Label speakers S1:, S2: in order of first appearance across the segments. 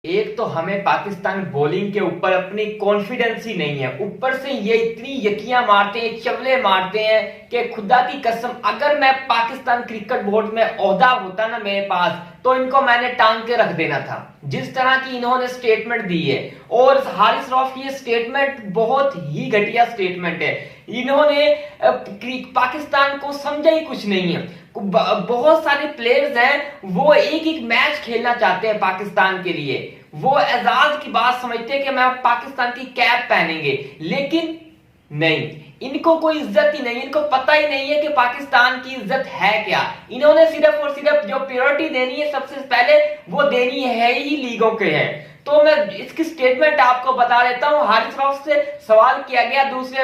S1: एक तो हमें पाकिस्तान बॉलिंग के ऊपर अपनी कॉन्फिडेंस ही नहीं है, ऊपर से ये इतनी यकियां मारते हैं, चवले मारते हैं कि खुदा की कसम अगर मैं पाकिस्तान क्रिकेट बोर्ड में ओहदा होता ना मेरे पास तो इनको मैंने टांग के रख देना था। जिस तरह की इन्होंने स्टेटमेंट दी है, और हारिस रऊफ की ये स्टेटमेंट बहुत ही घटिया स्टेटमेंट है। इन्होंने पाकिस्तान को समझा ही कुछ नहीं है। बहुत सारे प्लेयर्स हैं वो एक एक मैच खेलना चाहते हैं पाकिस्तान के लिए, वो एजाज की बात समझते हैं कि मैं पाकिस्तान की कैप पहनेंगे, लेकिन नहीं, इनको कोई इज्जत ही नहीं, इनको पता ही नहीं है कि पाकिस्तान की इज्जत है क्या। इन्होंने सिर्फ और सिर्फ जो प्रायोरिटी देनी है सबसे पहले वो देनी है ही लीगों के है। तो मैं इसकी स्टेटमेंट आपको बता देता हूं। हारिस रऊफ से सवाल किया गया दूसरे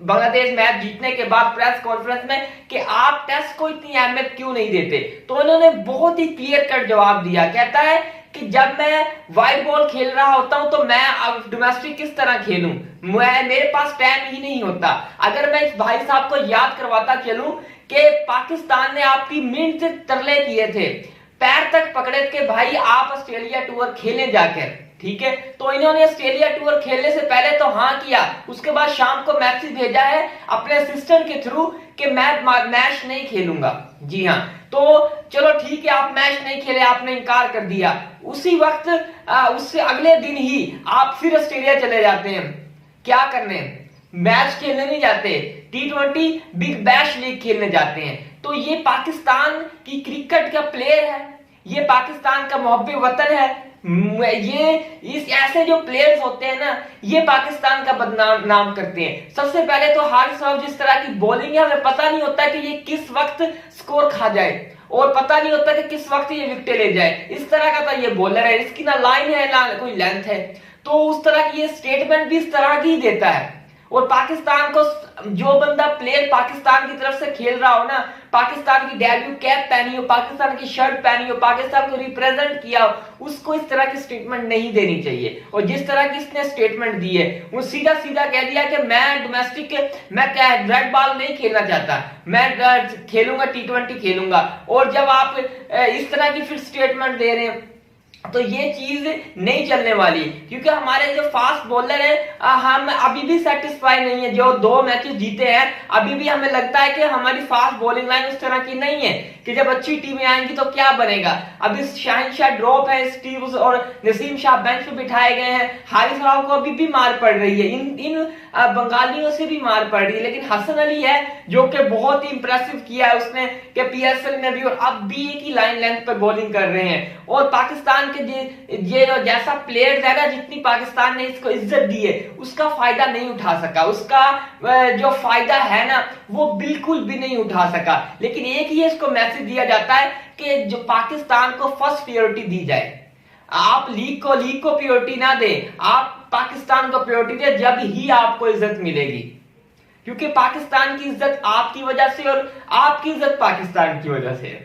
S1: बांग्लादेश मैच जीतने के बाद प्रेस कॉन्फ्रेंस में कि आप टेस्ट को इतनी अहमियत क्यों नहीं देते, तो इन्होंने बहुत ही क्लियर कट जवाब दिया। कहता है कि जब मैं वाइड बॉल खेल रहा होता हूं तो मैं अब डोमेस्टिक किस तरह खेलूं, मेरे पास टाइम ही नहीं होता। अगर मैं इस भाई साहब को याद करवाता चलूं कि पाकिस्तान ने आपकी मिनट से तरले किए थे, पैर तक पकड़े के भाई आप ऑस्ट्रेलिया टूर खेलने जाकर, ठीक है। तो इन्होंने ऑस्ट्रेलिया टूर खेलने से पहले तो हाँ किया, उसके बाद शाम को मैसेज भेजा है अपने असिस्टेंट के थ्रू कि मैं मैच नहीं खेलूंगा। जी हाँ, तो चलो ठीक है, आप मैच नहीं खेले, आपने इनकार कर दिया। उसी वक्त उससे अगले दिन ही आप फिर ऑस्ट्रेलिया चले जाते हैं। क्या करने? मैच खेलने नहीं जाते, T20 बिग बैश लीग खेलने जाते हैं। तो ये पाकिस्तान की क्रिकेट का प्लेयर है, ये पाकिस्तान का मोहब्बे वतन है। ये इस ऐसे जो प्लेयर्स होते हैं ना, ये पाकिस्तान का बदनाम नाम करते हैं। सबसे पहले तो हारिस रऊफ जिस तरह की बॉलिंग है, हमें पता नहीं होता कि ये किस वक्त स्कोर खा जाए, और पता नहीं होता कि किस वक्त ये विकेट ले जाए। इस तरह का तो ये बॉलर है, इसकी ना लाइन है ना कोई लेंथ है। तो उस तरह की ये स्टेटमेंट भी इस तरह की देता है। और पाकिस्तान को जो बंदा प्लेयर पाकिस्तान की तरफ से खेल रहा हो ना, पाकिस्तान की डेब्यू कैप पहनी हो, पाकिस्तान की शर्ट पहनी हो, पाकिस्तान को रिप्रेजेंट किया हो, उसको इस तरह की स्टेटमेंट नहीं देनी चाहिए। और जिस तरह की इसने स्टेटमेंट दी है, वो सीधा सीधा कह दिया कि मैं डोमेस्टिक मैं क्या रेड बॉल नहीं खेलना चाहता, मैं खेलूंगा T20 खेलूंगा। और जब आप इस तरह की फिर स्टेटमेंट दे रहे हैं तो ये चीज नहीं चलने वाली, क्योंकि हमारे जो फास्ट बॉलर हैं हम अभी भी सेटिस्फाई नहीं है। जो 2 मैचेस जीते हैं अभी भी हमें लगता है कि हमारी फास्ट बॉलिंग लाइन उस तरह की नहीं है कि जब अच्छी टीमें आएंगी तो क्या बनेगा। अभी शाहिन शाह ड्रॉप है, स्टीव और नसीम शाह बेंच पे बिठाए गए हैं। हारिस रऊफ को अभी भी मार पड़ रही है, इन बंगालियों से भी मार पड़ रही है। लेकिन हसन अली है जो कि बहुत ही इंप्रेसिव किया है उसने कि PSL में भी, और अब भी एक ही लाइन लेंथ पर बॉलिंग कर रहे हैं। और पाकिस्तान के ये जैसा प्लेयर है ना, जितनी पाकिस्तान ने इसको इज्जत दी है उसका फायदा नहीं उठा सका, उसका जो फायदा है ना वो बिल्कुल भी नहीं उठा सका। लेकिन एक ही इसको मैसेज दिया जाता है कि जो पाकिस्तान को फर्स्ट प्रायोरिटी दी जाए। आप लीग को प्रायोरिटी ना दे, आप पाकिस्तान को प्रायोरिटी दे, जब ही आपको इज्जत मिलेगी। क्योंकि पाकिस्तान की इज्जत आपकी वजह से और आपकी इज्जत पाकिस्तान की वजह से है।